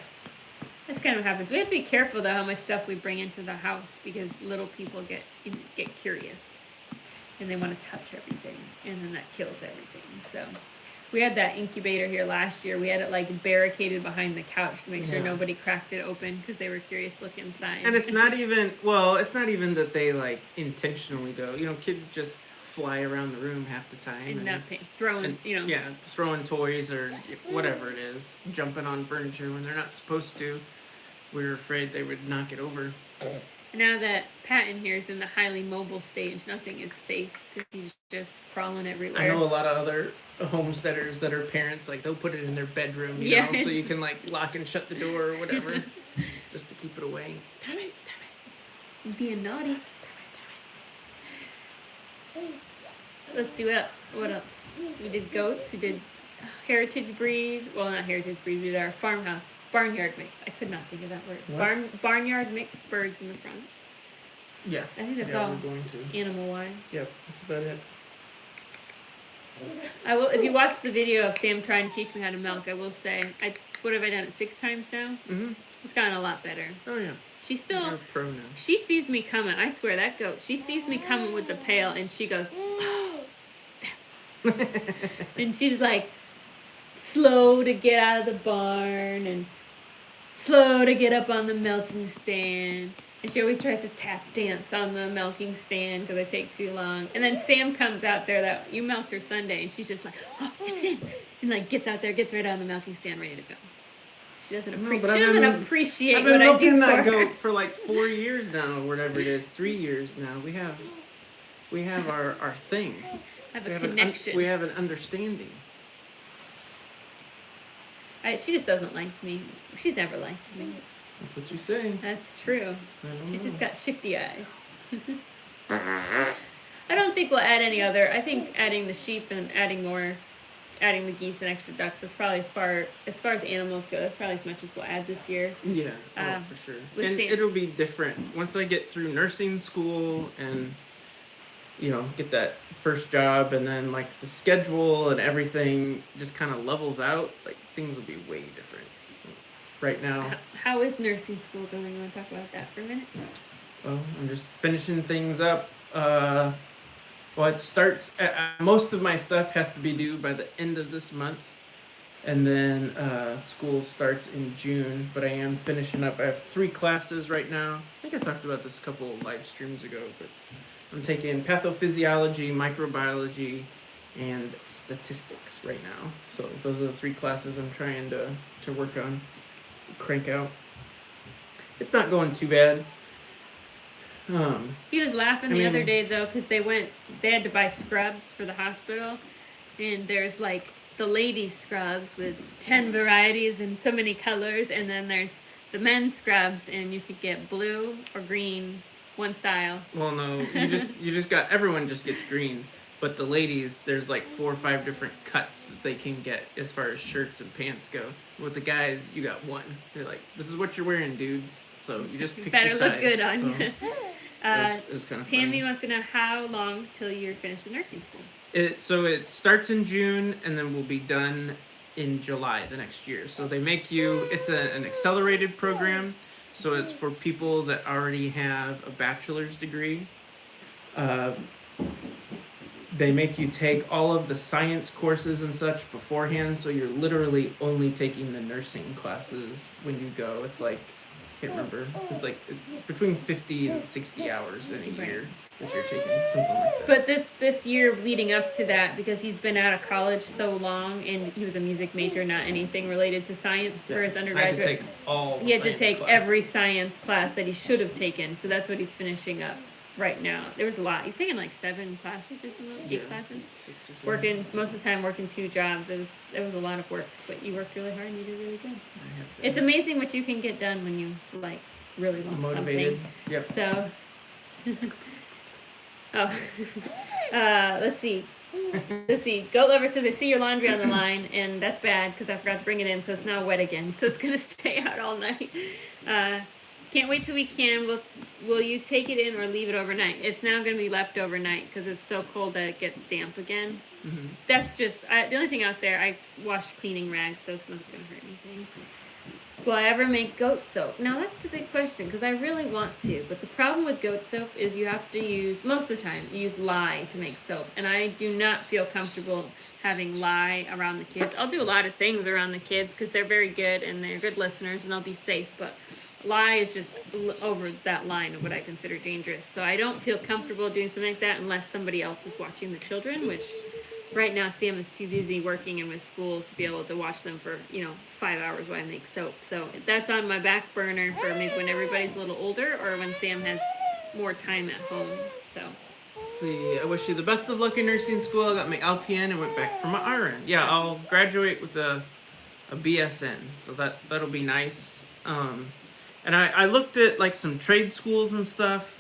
that's kind of what happens. We have to be careful though how much stuff we bring into the house because little people get curious and they want to touch everything, and then that kills everything. So we had that incubator here last year. We had it like barricaded behind the couch to make sure nobody cracked it open because they were curious to look inside. And it's not even that they like intentionally go. You know, kids just fly around the room half the time and not throwing, throwing toys or whatever it is, jumping on furniture when they're not supposed to. We were afraid they would knock it over. Now that Patton here is in the highly mobile stage, nothing is safe because he's just crawling everywhere. I know a lot of other homesteaders that are parents, like they'll put it in their bedroom, you know, so you can like lock and shut the door or whatever, just to keep it away. Stop it. You're being naughty. Let's see what else. So we did goats. We did heritage breed. Well, not heritage breed. We did our farmhouse barnyard mix. I could not think of that word. What? Barnyard mixed birds in the front. Yeah. I think that's all. We're going to animal wise. Yep, that's about it. I will. If you watch the video of Sam trying to teach me how to milk, I will say, what have I done it 6 times now? Mm-hmm. It's gotten a lot better. Oh yeah. She's still. You're a pro now. She sees me coming. I swear that goat. She sees me coming with the pail, and she goes. And she's like slow to get out of the barn and slow to get up on the milking stand. And she always tries to tap dance on the milking stand because I take too long. And then Sam comes out there that you milked her Sunday, and she's just like, oh, it's Sam. And like gets out there, gets right on the milking stand, ready to go. She doesn't appreciate I've been what I do milking for that her. goat for like 4 years now, or whatever it is, 3 years now. We have our thing. I have a connection. We have an understanding. She just doesn't like me. She's never liked me. That's what you say. That's true. She just know. got shifty eyes. I don't think we'll add any other. I think adding the sheep and adding the geese and extra ducks. That's probably as far as animals go. That's probably as much as we'll add this year. Yeah, for sure. And Sam. it'll be different once I get through nursing school and get that first job, and then like the schedule and everything just kind of levels out. Like things will be way different. Right now. How is nursing school going? You want to talk about that for a minute? Well, I'm just finishing things up. Well, it starts. Most of my stuff has to be due by the end of this month, and then school starts in June. But I am finishing up. I have 3 classes right now. I think I talked about this a couple of live streams ago, but I'm taking pathophysiology, microbiology, and statistics right now. So those are the 3 classes I'm trying to work on, crank out. It's not going too bad. He was laughing the other day though because they had to buy scrubs for the hospital, and there's like the ladies scrubs with 10 varieties and so many colors, and then there's the men's scrubs, and you could get blue or green, one style. Well, no, you just got, everyone just gets green, but the ladies, there's like 4 or 5 different cuts that they can get as far as shirts and pants go. With the guys, you got one. They're like, this is what you're wearing, dudes. So you just pick your size. Better look good on you. It was kind of Tammy funny. Wants to know how long till you're finished with nursing school. So it starts in June, and then we'll be done in July the next year. So they make you, it's an accelerated program. So it's for people that already have a bachelor's degree. They make you take all of the science courses and such beforehand, so you're literally only taking the nursing classes when you go. It's like, I can't remember, it's like between 50 and 60 hours in a year that you're taking, something like that. But this year leading up to that, because he's been out of college so long, and he was a music major, not anything related to science for his undergraduate. I had to take all the He had to science take classes. every science class that he should have taken, so that's what he's finishing up right now. There was a lot. He's taking like 7 classes or something, 8 classes. 6 or 7. Working most of the time, working 2 jobs. It was a lot of work, but you worked really hard and you did really good. It's amazing what you can get done when you like really want Motivated. something. Yep. So, let's see. Let's see. Goat Lover says, I see your laundry on the line, and that's bad because I forgot to bring it in, so it's now wet again. So it's going to stay out all night. Can't wait till we can. Will you take it in or leave it overnight? It's now going to be left overnight because it's so cold that it gets damp again. Mm-hmm. That's just, the only thing out there, I washed cleaning rags, so it's not going to hurt anything. Will I ever make goat soap? Now that's the big question because I really want to, but the problem with goat soap is you have to use, most of the time, use lye to make soap, and I do not feel comfortable having lye around the kids. I'll do a lot of things around the kids because they're very good and they're good listeners and I'll be safe, but lye is just over that line of what I consider dangerous. So I don't feel comfortable doing something like that unless somebody else is watching the children, which right now Sam is too busy working and with school to be able to watch them for 5 hours while I make soap. So that's on my back burner for maybe when everybody's a little older or when Sam has more time at home. So Let's see, I wish you the best of luck in nursing school. I got my LPN and went back for my RN. Yeah, I'll graduate with a BSN, so that'll be nice. And I looked at like some trade schools and stuff.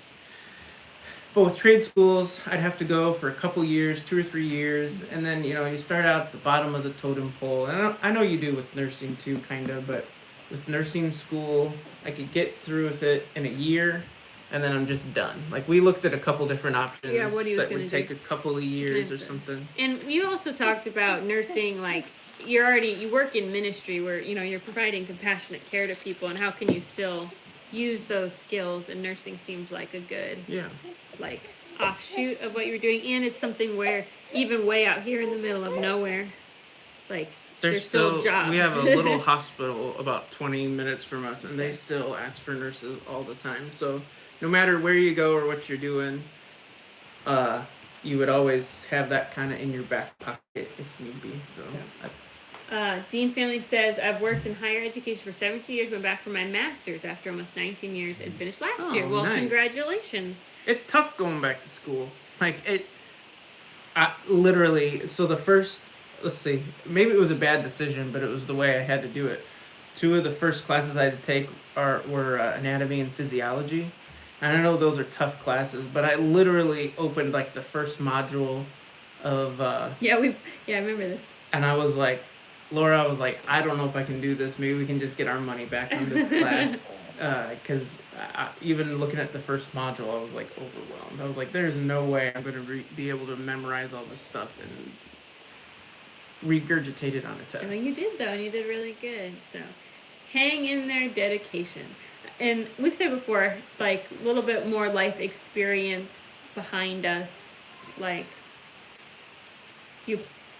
But with trade schools, I'd have to go for a couple years, 2 or 3 years, and then you start out at the bottom of the totem pole. And I know you do with nursing too, kind of, but with nursing school, I could get through with it in a year, and then I'm just done. Like we looked at a couple different options that would take a couple of years or something. And you also talked about nursing, like you work in ministry where you're providing compassionate care to people, and how can you still use those skills? And nursing seems like a good offshoot of what you were doing, and it's something where even way out here in the middle of nowhere, like there's still jobs. We have a little hospital about 20 minutes from us, and they still ask for nurses all the time. So no matter where you go or what you're doing, you would always have that kind of in your back pocket if need be. Dean Family says, I've worked in higher education for 17 years, went back for my master's after almost 19 years, and finished last year. Well, nice. Congratulations. It's tough going back to school. Literally, so the first, let's see, maybe it was a bad decision, but it was the way I had to do it. 2 of the first classes I had to take were anatomy and physiology. And I know those are tough classes, but I literally opened the first module of... I remember this. And I was like, Laura, I don't know if I can do this. Maybe we can just get our money back on this class. Because even looking at the first module, I was overwhelmed. I was like, there's no way I'm going to be able to memorize all this stuff and regurgitate it on a test. Well, you did, though, and you did really good. So hang in there, dedication. And we've said before, a little bit more life experience behind us.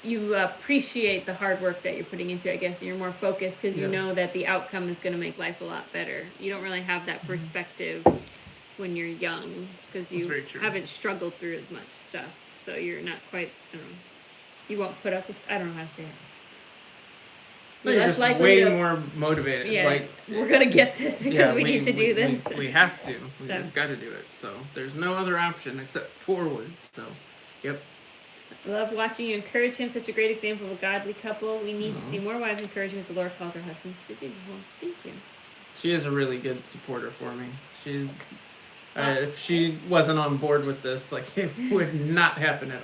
You appreciate the hard work that you're putting into it, I guess, and you're more focused because you know that the outcome is going to make life a lot better. You don't really have that perspective when you're young because you haven't struggled through as much stuff. So you're not quite, you won't put up with, I don't know how to say it. You're just way more motivated. Yeah, we're going to get this because we need to do this. We have to. We've got to do it. So there's no other option except forward. So, yep. I love watching you encourage him. Such a great example of a godly couple. We need to see more wives encouraging what the Lord calls our husbands to do. Well, thank you. She is a really good supporter for me. She, if she wasn't on board with this, it would not happen at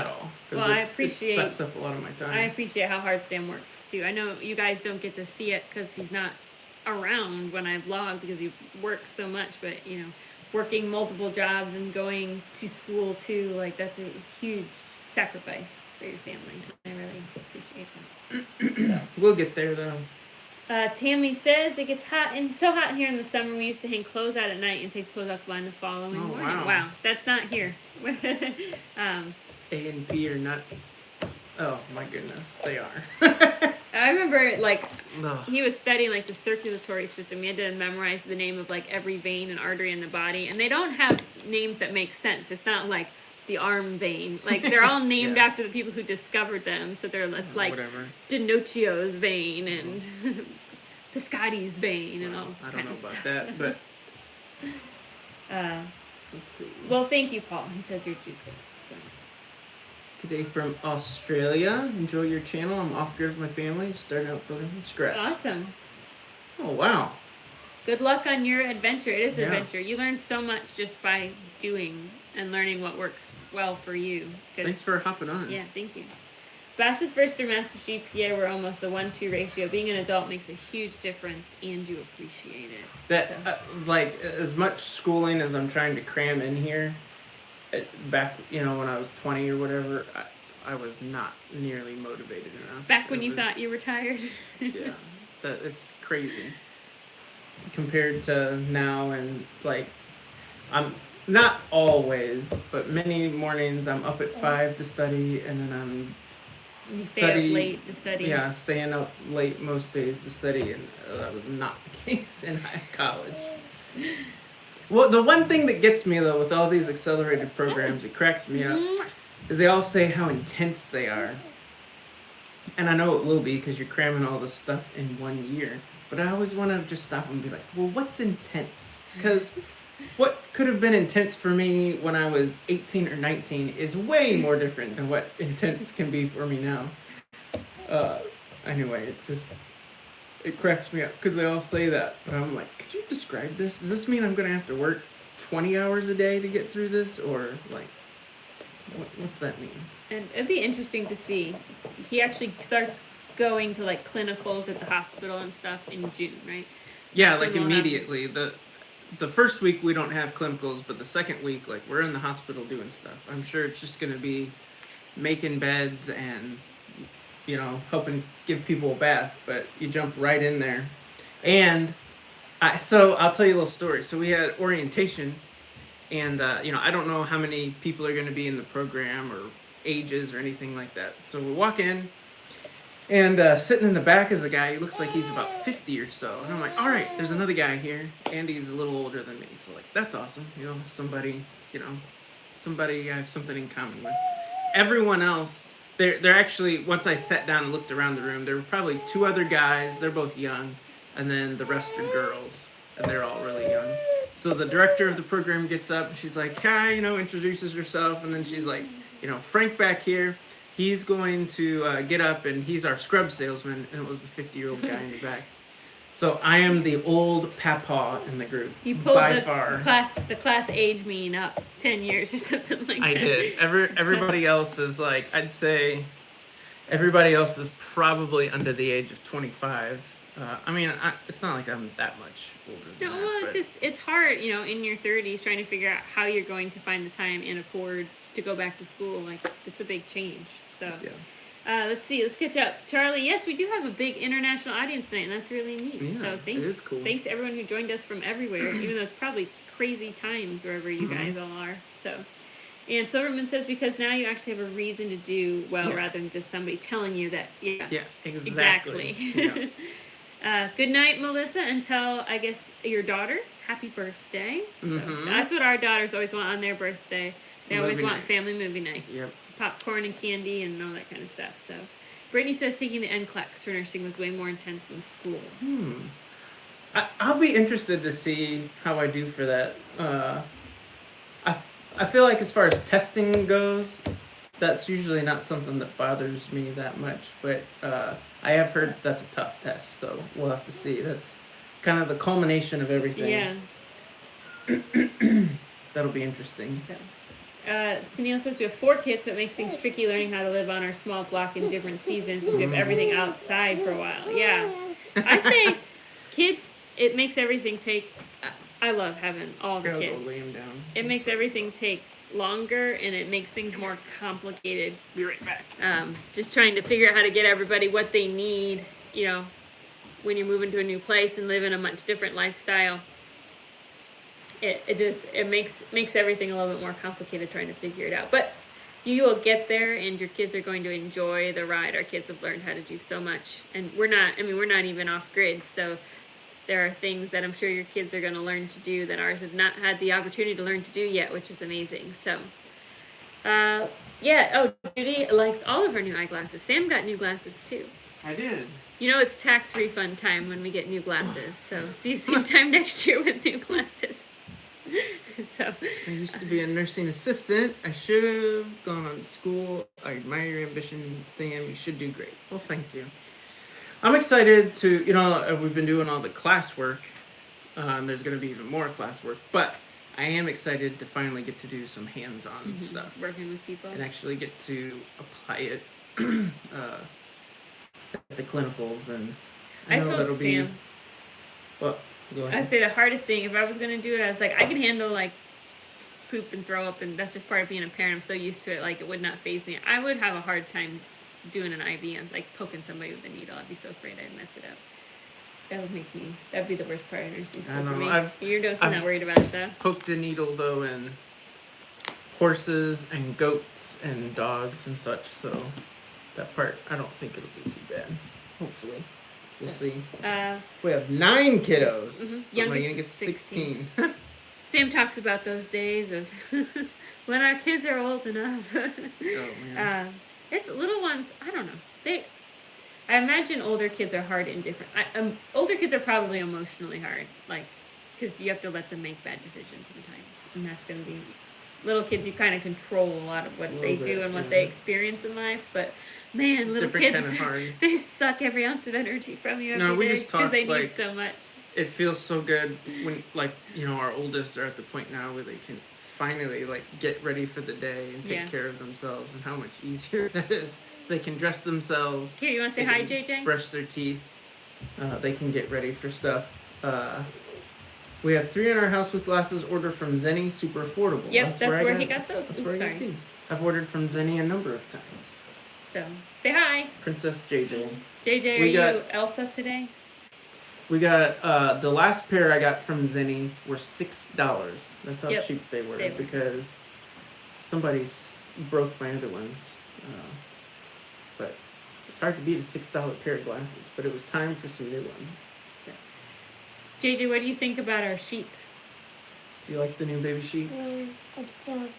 all. Well, I appreciate. It sucks up a lot of my time. I appreciate how hard Sam works too. I know you guys don't get to see it because he's not around when I vlog because he works so much, but working multiple jobs and going to school too, that's a huge sacrifice for your family. I really appreciate that. We'll get there though. Tammy says it gets so hot in here in the summer. We used to hang clothes out at night and take clothes out to line the following morning. Wow, that's not here. A and B are nuts. Oh my goodness, they are. I remember he was studying the circulatory system. We had to memorize the name of every vein and artery in the body, and they don't have names that make sense. It's not the arm vein. They're all named after the people who discovered them. So it's whatever. Denocchio's vein and Piscotty's vein and all. I don't know about that, but let's see. Well, thank you, Paul. He says you're too good. So. Today from Australia. Enjoy your channel. I'm off grid with my family. Starting out building from scratch. Awesome. Oh wow. Good luck on your adventure. It is an adventure. You learn so much just by doing and learning what works well for you. Thanks for hopping on. Yeah, thank you. Bachelor's first or master's GPA were almost a 1-2 ratio. Being an adult makes a huge difference, and you appreciate it. That like as much schooling as I'm trying to cram in here, back when I was 20 or whatever, I was not nearly motivated enough. Back when you thought you were tired. Yeah, it's crazy compared to now, and like I'm not always, but many mornings I'm up at 5 to study, and then I'm You stay up late to study. Yeah, staying up late most days to study, and that was not the case in college. Well, the one thing that gets me, though, with all these accelerated programs, it cracks me up, is they all say how intense they are. And I know it will be because you're cramming all this stuff in 1 year. But I always want to just stop and be like, well, what's intense? Because what could have been intense for me when I was 18 or 19 is way more different than what intense can be for me now. Anyway, it cracks me up because they all say that. But I'm like, could you describe this? Does this mean I'm going to have to work 20 hours a day to get through this? Or, like, what's that mean? And it'd be interesting to see. He actually starts going to, like, clinicals at the hospital and stuff in June, right? Yeah, like immediately. The first week we don't have clinicals, but the second week, like, we're in the hospital doing stuff. I'm sure it's just going to be making beds and, helping give people a bath, but you jump right in there. And so I'll tell you a little story. So we had orientation, and, I don't know how many people are going to be in the program or ages or anything like that. So we walk in, and sitting in the back is a guy who looks like he's about 50 or so. And I'm like, all right, there's another guy here. Andy's a little older than me. So, like, that's awesome. Somebody I have something in common with. Everyone else, they're actually, once I sat down and looked around the room, there were probably 2 other guys. They're both young. And then the rest are girls. And they're all really young. So the director of the program gets up. And she's like, hi, introduces herself. And then she's like, Frank back here. He's going to get up, and he's our scrub salesman, and it was the 50-year-old guy in the back. So I am the old papa in the group, you pulled by the far. The class age mean up 10 years or something like that. I did. Everybody else is like, I'd say, everybody else is probably under the age of 25. It's not like I'm that much older than that. Well, it's hard, in your 30s, trying to figure out how you're going to find the time and afford to go back to school. Like, it's a big change. So, yeah. Let's see. Let's catch up. Charlie, yes, we do have a big international audience tonight, and that's really neat. Yeah, so thanks. It is cool. Thanks to everyone who joined us from everywhere, even though it's probably crazy times wherever you guys all are. So, and Silverman says because now you actually have a reason to do well rather than just somebody telling you that. Yeah, exactly. Yeah. Good night, Melissa, and tell, I guess, your daughter happy birthday. So that's what our daughters always want on their birthday. They always want family movie night. Yep. Popcorn and candy and all that kind of stuff. So, Brittany says taking the NCLEX for nursing was way more intense than school. I'll be interested to see how I do for that. I feel like as far as testing goes, that's usually not something that bothers me that much. But I have heard that's a tough test, so we'll have to see. That's kind of the culmination of everything. Yeah. That'll be interesting. So. Tennille says we have 4 kids, so it makes things tricky learning how to live on our small block in different seasons if we have everything outside for a while. Yeah. I'd say kids, it makes everything take... I love having all the kids. Lay 'em down. It makes everything take longer, and it makes things more complicated. Be right back. Just trying to figure out how to get everybody what they need, when you move into a new place and live in a much different lifestyle. It makes everything a little bit more complicated trying to figure it out. But you will get there, and your kids are going to enjoy the ride. Our kids have learned how to do so much, and we're not even off grid. So there are things that I'm sure your kids are going to learn to do that ours have not had the opportunity to learn to do yet, which is amazing. So, Judy likes all of her new eyeglasses. Sam got new glasses too. I did. It's tax refund time when we get new glasses. So see you same time next year with new glasses. So I used to be a nursing assistant. I should have gone on to school. I admire your ambition, Sam. You should do great. Well, thank you. I'm excited to, we've been doing all the classwork. There's going to be even more classwork. But I am excited to finally get to do some hands-on stuff Working with people. and actually get to apply it at the clinicals. And I know told that'll Sam. be. Well, go I ahead. say the hardest thing, if I was gonna do it, I was like, I can handle like poop and throw up, and that's just part of being a parent. I'm so used to it, like it would not faze me. I would have a hard time doing an IV and like poking somebody with a needle. I'd be so afraid I'd mess it up. That'd be the worst part of nursing school I for know, me. I've- You're I've- not worried about it though. Poked a needle though in horses and goats and dogs and such, so that part I don't think it'll be too bad. Hopefully. We'll see. We have 9 kiddos. But my youngest 16. Sam talks about those days of when our kids are old enough. Oh man. It's little ones. I don't know. I imagine older kids are hard in different. Older kids are probably emotionally hard, like because you have to let them make bad decisions sometimes, and that's going to be. Little kids, you kind of control a lot of what they do and what they experience in life. But man, little Different kids, kind of hard. they suck every ounce of energy from you every No, we day just because talk, they need like, so much. It feels so good when, like, you know, our oldest are at the point now where they can finally, like, get ready for the day and take care of themselves, and how much easier that is. They can dress themselves. Here, you want to say they hi, can JJ? Brush their teeth. They can get ready for stuff. We have 3 in our house with glasses. Order from Zenny, super affordable. Yep, that's I where he got those. That's Oops, where I sorry. got these. I've ordered from Zenny a number of times. So, say hi. Princess JJ. JJ, We are got- you Elsa today? We got the last pair I got from Zenny were $6. That's how Yep, cheap they were, they were. because somebody broke my other ones. But it's hard to beat a $6 pair of glasses. But it was time for some new ones. JJ, what do you think about our sheep? Do you like the new baby sheep? It's so cute.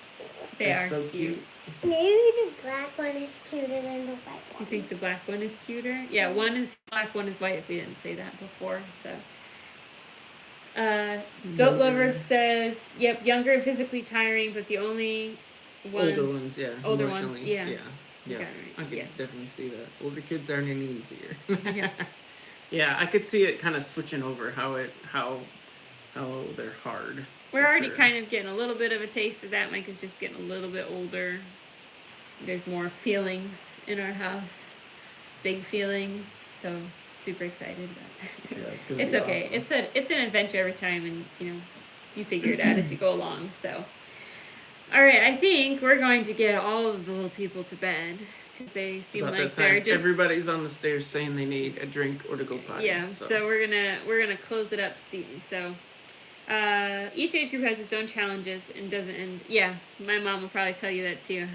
They They're are so cute. Maybe the black one is cuter than the white one. You think the black one is cuter? Yeah, one is black, one is white. If we didn't say that before, so. Goat Lover says, "Yep, younger and physically tiring, but the only ones." Older ones, yeah. Older ones, emotionally, yeah. Yeah. You got it I right, could yeah. definitely see that. Older kids aren't any easier. Yeah. Yeah, I could see it kind of switching over how they're hard. We're for already sure. kind of getting a little bit of a taste of that. Mike is just getting a little bit older. There's more feelings in our house, big feelings. So super excited about it. Yeah, it's gonna It's be okay. awesome. It's an adventure every time, and you figure it out as you go along. So, all right, I think we're going to get all of the little people to bed because they It's seem about like that time. they're just Everybody's on the stairs saying they need a drink or to go potty. yeah. So we're gonna close it up. So. Each age group has its own challenges and doesn't end. Yeah, my mom will probably tell you that too.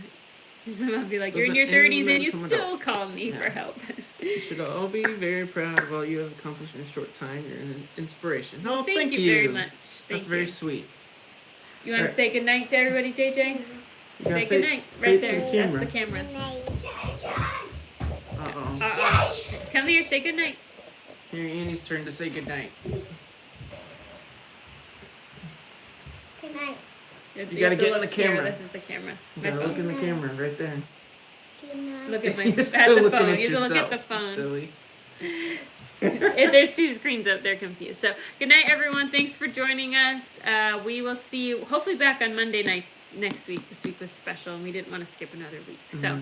My mom will be like, "You're in your Doesn't end 30s and you from still adults." call me Yeah. for help." You should all be very proud of all you have accomplished in a short time. You're an inspiration. Oh, Thank you very much. Thank That's very you. sweet. You want to Alright. say good night to everybody, JJ? You gotta Say good night. say Right it to there. the That's camera. the camera. Good night. Uh-oh. Come here. Say good night. Here, Annie's turn to say goodnight. Good night. You gotta have to get in look the here. camera. This is the camera. You My gotta look phone. in the camera right there. Good night. Look at my You're at still the looking phone. at You have to yourself. look at the phone. Silly. There's 2 screens up there confused. So good night, everyone. Thanks for joining us. We will see you hopefully back on Monday nights next week. This week was special and we didn't want to skip another week. So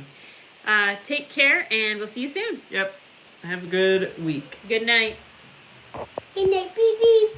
take care and we'll see you soon. Yep. Have a good week. Good night. Good night, beep beep.